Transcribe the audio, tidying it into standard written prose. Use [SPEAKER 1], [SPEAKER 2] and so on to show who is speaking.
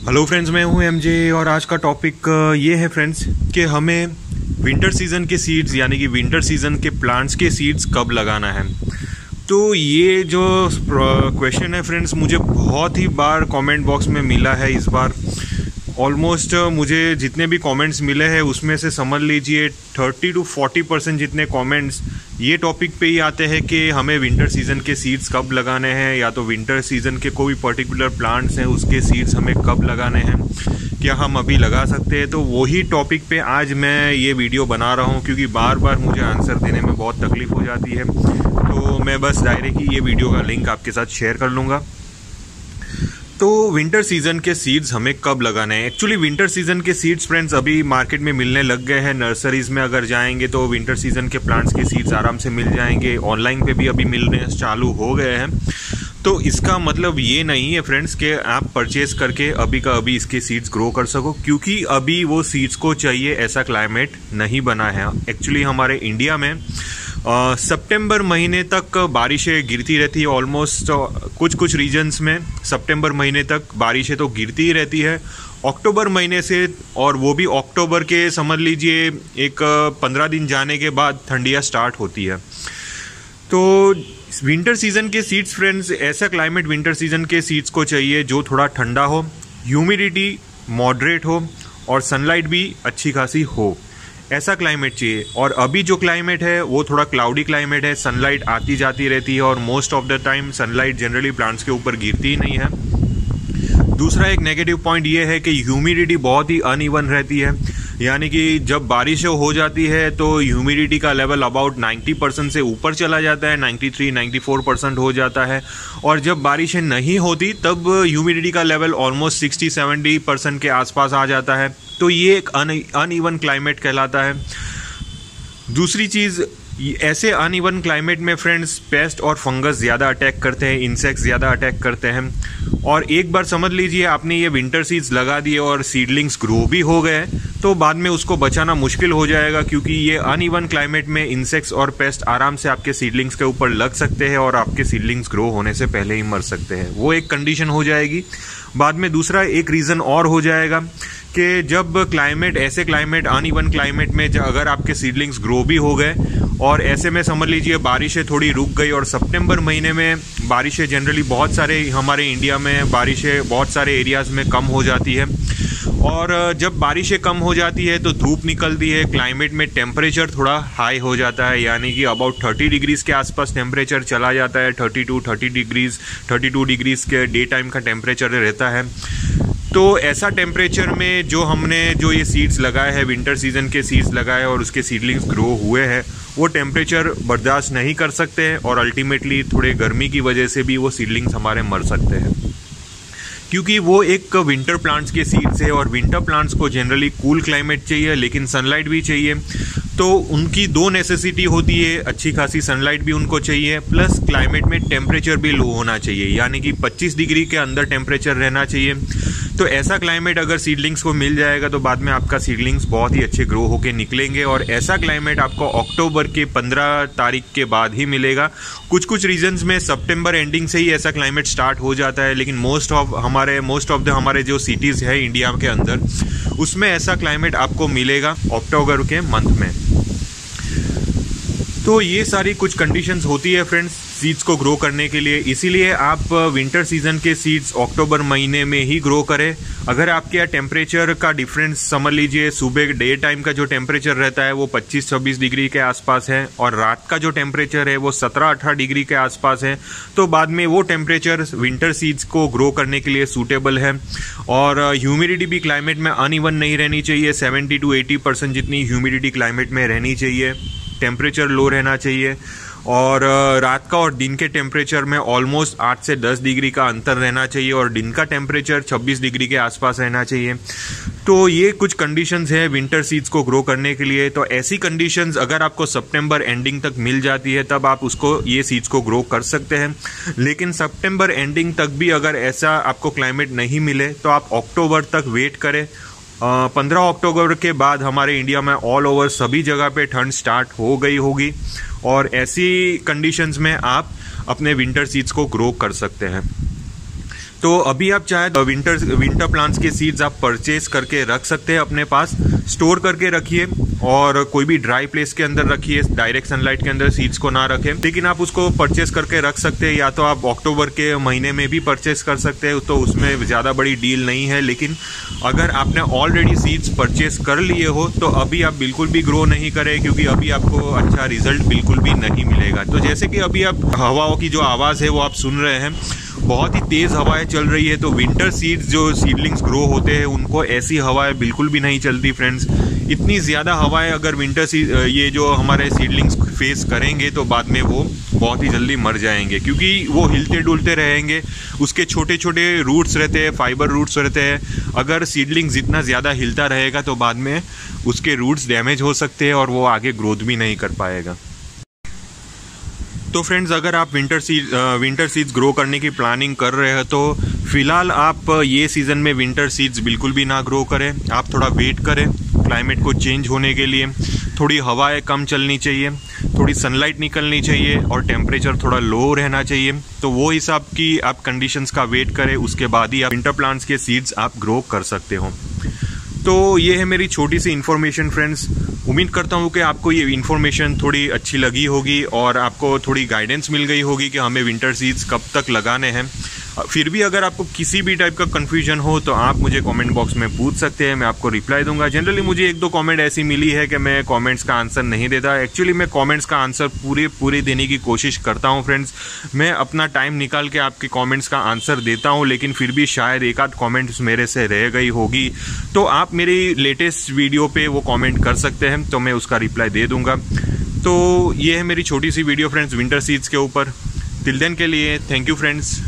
[SPEAKER 1] Hello friends, मैं हूं MJ और आज का टॉपिक ये है फ्रेंड्स कि हमें विंटर सीज़न के सीड्स यानी कि विंटर सीज़न के प्लांट्स के सीड्स कब लगाना है। तो ये जो क्वेश्चन है फ्रेंड्स, मुझे बहुत ही बार कमेंट बॉक्स में मिला है। इस बार ऑलमोस्ट मुझे जितने भी कमेंट्स मिले हैं उसमें से समझ लीजिए 30 to 40% जितने कमेंट्स ये टॉपिक पे ही आते हैं कि हमें विंटर सीज़न के सीड्स कब लगाने हैं, या तो विंटर सीज़न के कोई पर्टिकुलर प्लांट्स हैं उसके सीड्स हमें कब लगाने हैं, क्या हम अभी लगा सकते हैं। तो वही टॉपिक पे आज मैं ये वीडियो बना रहा हूँ, क्योंकि बार बार मुझे आंसर देने में बहुत तकलीफ़ हो जाती है। तो मैं बस डायरेक्ट ही ये वीडियो का लिंक आपके साथ शेयर कर लूँगा। तो विंटर सीजन के सीड्स हमें कब लगाने हैं। एक्चुअली विंटर सीजन के सीड्स फ्रेंड्स अभी मार्केट में मिलने लग गए हैं। नर्सरीज में अगर जाएंगे तो विंटर सीजन के प्लांट्स के सीड्स आराम से मिल जाएंगे। ऑनलाइन पे भी अभी मिलने चालू हो गए हैं। तो इसका मतलब ये नहीं है फ्रेंड्स कि आप परचेज करके अभी का अभी इसके सीड्स ग्रो कर सको, क्योंकि अभी वो सीड्स को चाहिए ऐसा क्लाइमेट नहीं बना है। एक्चुअली हमारे इंडिया में सितंबर महीने तक बारिशें गिरती रहती है। ऑलमोस्ट कुछ रीजन्स में सितंबर महीने तक बारिशें तो गिरती ही रहती है। अक्टूबर महीने से, और वो भी अक्टूबर के समझ लीजिए एक 15 दिन जाने के बाद ठंडियाँ स्टार्ट होती है। तो विंटर सीजन के सीड्स फ्रेंड्स, ऐसा क्लाइमेट विंटर सीजन के सीड्स को चाहिए जो थोड़ा ठंडा हो, ह्यूमिडिटी मॉडरेट हो और सनलाइट भी अच्छी खासी हो, ऐसा क्लाइमेट चाहिए। और अभी जो क्लाइमेट है वो थोड़ा क्लाउडी क्लाइमेट है। सनलाइट आती जाती रहती है और most of the time sunlight generally plants के ऊपर गिरती ही नहीं है। दूसरा एक नेगेटिव पॉइंट ये है कि ह्यूमिडिटी बहुत ही अनइवन रहती है, यानी कि जब बारिश हो जाती है तो ह्यूमिडिटी का लेवल अबाउट 90% से ऊपर चला जाता है, 93-94% हो जाता है। और जब बारिशें नहीं होती तब ह्यूमिडिटी का लेवल ऑलमोस्ट 60-70% के आसपास आ जाता है। तो ये एक अनइवन क्लाइमेट कहलाता है। दूसरी चीज़, ऐसे अनइवन क्लाइमेट में फ्रेंड्स पेस्ट और फंगस ज़्यादा अटैक करते हैं, इंसेक्ट्स ज़्यादा अटैक करते हैं। और एक बार समझ लीजिए आपने ये विंटर सीड्स लगा दिए और सीडलिंग्स ग्रो भी हो गए तो बाद में उसको बचाना मुश्किल हो जाएगा, क्योंकि ये अनइवन क्लाइमेट में इंसेक्ट्स और पेस्ट आराम से आपके सीडलिंग्स के ऊपर लग सकते हैं और आपके सीडलिंग्स ग्रो होने से पहले ही मर सकते हैं। वो एक कंडीशन हो जाएगी। बाद में दूसरा एक रीज़न और हो जाएगा कि जब ऐसे क्लाइमेट अनइवन क्लाइमेट में अगर आपके सीडलिंग्स ग्रो भी हो गए और ऐसे में समझ लीजिए बारिशें थोड़ी रुक गई, और सितंबर महीने में बारिशें जनरली बहुत सारे हमारे इंडिया में बारिशें बहुत सारे एरियाज़ में कम हो जाती है। और जब बारिशें कम हो जाती है तो धूप निकलती है, क्लाइमेट में टेम्परेचर थोड़ा हाई हो जाता है, यानी कि अबाउट 30 डिग्रीज़ के आसपास टेम्परेचर चला जाता है। 32 डिग्रीज़ के डे टाइम का टेम्परेचर रहता है। तो ऐसा टेम्परेचर में जो ये सीड्स लगाए हैं, विंटर सीजन के सीड्स लगाए और उसके सीडलिंग्स ग्रो हुए हैं, वो टेम्परेचर बर्दाश्त नहीं कर सकते हैं और अल्टीमेटली थोड़े गर्मी की वजह से भी वो सीडलिंग्स हमारे मर सकते हैं, क्योंकि वो एक विंटर प्लांट्स के सीड्स है। और विंटर प्लांट्स को जनरली कूल क्लाइमेट चाहिए लेकिन सनलाइट भी चाहिए। तो उनकी दो नेसेसिटी होती है, अच्छी खासी सनलाइट भी उनको चाहिए, प्लस क्लाइमेट में टेम्परेचर भी लो होना चाहिए, यानी कि 25 डिग्री के अंदर टेम्परेचर रहना चाहिए। तो ऐसा क्लाइमेट अगर सीडलिंग्स को मिल जाएगा तो बाद में आपका सीडलिंग्स बहुत ही अच्छे ग्रो होके निकलेंगे। और ऐसा क्लाइमेट आपको अक्टूबर के 15 तारीख के बाद ही मिलेगा। कुछ रीजन्स में सितंबर एंडिंग से ही ऐसा क्लाइमेट स्टार्ट हो जाता है, लेकिन मोस्ट ऑफ द हमारे जो सिटीज़ है इंडिया के अंदर, उसमें ऐसा क्लाइमेट आपको मिलेगा अक्टूबर के मंथ में। तो ये सारी कुछ कंडीशंस होती है फ्रेंड्स सीड्स को ग्रो करने के लिए। इसीलिए आप विंटर सीजन के सीड्स अक्टूबर महीने में ही ग्रो करें। अगर आपके यहाँ टेम्परेचर का डिफरेंस समझ लीजिए सुबह डे टाइम का जो टेम्परेचर रहता है वो 25-26 डिग्री के आसपास है और रात का जो टेम्परेचर है वो 17-18 डिग्री के आसपास है, तो बाद में वो टेम्परेचर विंटर सीड्स को ग्रो करने के लिए सूटेबल है। और ह्यूमिडिटी भी क्लाइमेट में अनइवन नहीं रहनी चाहिए। 70-80% जितनी ह्यूमिडिटी क्लाइमेट में रहनी चाहिए। टेम्परेचर लो रहना चाहिए और रात का और दिन के टेम्परेचर में ऑलमोस्ट 8 से 10 डिग्री का अंतर रहना चाहिए और दिन का टेम्परेचर 26 डिग्री के आसपास रहना चाहिए। तो ये कुछ कंडीशंस हैं विंटर सीड्स को ग्रो करने के लिए। तो ऐसी कंडीशंस अगर आपको सितंबर एंडिंग तक मिल जाती है तब आप ये सीड्स को ग्रो कर सकते हैं। लेकिन सितंबर एंडिंग तक भी अगर ऐसा आपको क्लाइमेट नहीं मिले तो आप अक्टूबर तक वेट करें। 15 अक्टूबर के बाद हमारे इंडिया में ऑल ओवर सभी जगह पे ठंड स्टार्ट हो गई होगी और ऐसी कंडीशंस में आप अपने विंटर सीड्स को ग्रो कर सकते हैं। तो अभी आप चाहे विंटर प्लांट्स के सीड्स आप परचेज करके रख सकते हैं अपने पास, स्टोर करके रखिए और कोई भी ड्राई प्लेस के अंदर रखिए, डायरेक्ट सनलाइट के अंदर सीड्स को ना रखें। लेकिन आप उसको परचेस करके रख सकते हैं, या तो आप अक्टूबर के महीने में भी परचेस कर सकते हैं, तो उसमें ज़्यादा बड़ी डील नहीं है। लेकिन अगर आपने ऑलरेडी सीड्स परचेस कर लिए हो तो अभी आप बिल्कुल भी ग्रो नहीं करें, क्योंकि अभी आपको अच्छा रिजल्ट बिल्कुल भी नहीं मिलेगा। तो जैसे कि अभी आप हवाओं की जो आवाज़ है वो आप सुन रहे हैं, बहुत ही तेज़ हवाएं चल रही है। तो विंटर सीड्स जो सीडलिंग्स ग्रो होते हैं उनको ऐसी हवाएं बिल्कुल भी नहीं चलती फ्रेंड्स। इतनी ज़्यादा हवाएं अगर ये जो हमारे सीडलिंग्स फेस करेंगे तो बाद में वो बहुत ही जल्दी मर जाएंगे, क्योंकि वो हिलते डुलते रहेंगे, उसके छोटे छोटे रूट्स रहते हैं, फाइबर रूट्स रहते हैं। अगर सीडलिंग जितना ज़्यादा हिलता रहेगा तो बाद में उसके रूट्स डैमेज हो सकते हैं और वो आगे ग्रोथ भी नहीं कर पाएगा। तो फ्रेंड्स, अगर आप विंटर सीड्स ग्रो करने की प्लानिंग कर रहे हैं तो फिलहाल आप ये सीज़न में विंटर सीड्स बिल्कुल भी ना ग्रो करें। आप थोड़ा वेट करें क्लाइमेट को चेंज होने के लिए, थोड़ी हवाएं कम चलनी चाहिए, थोड़ी सनलाइट निकलनी चाहिए और टेम्परेचर थोड़ा लो रहना चाहिए। तो वो हिसाब की आप कंडीशंस का वेट करें, उसके बाद ही आप विंटर प्लांट्स के सीड्स आप ग्रो कर सकते हो। तो ये है मेरी छोटी सी इन्फॉर्मेशन फ्रेंड्स। उम्मीद करता हूँ कि आपको ये इन्फॉर्मेशन थोड़ी अच्छी लगी होगी और आपको थोड़ी गाइडेंस मिल गई होगी कि हमें विंटर सीड्स कब तक लगाने हैं। फिर भी अगर आपको किसी भी टाइप का कन्फ्यूजन हो तो आप मुझे कमेंट बॉक्स में पूछ सकते हैं, मैं आपको रिप्लाई दूंगा। जनरली मुझे 1-2 कमेंट ऐसी मिली है कि मैं कमेंट्स का आंसर नहीं देता। एक्चुअली मैं कमेंट्स का आंसर पूरे देने की कोशिश करता हूं फ्रेंड्स। मैं अपना टाइम निकाल के आपके कमेंट्स का आंसर देता हूं, लेकिन फिर भी शायद 1-8 कमेंट्स मेरे से रह गई होगी। तो आप मेरी लेटेस्ट वीडियो पे वो कमेंट कर सकते हैं, तो मैं उसका रिप्लाई दे दूंगा। तो ये है मेरी छोटी सी वीडियो फ्रेंड्स विंटर सीड्स के ऊपर। टिल देन के लिए थैंक यू फ्रेंड्स।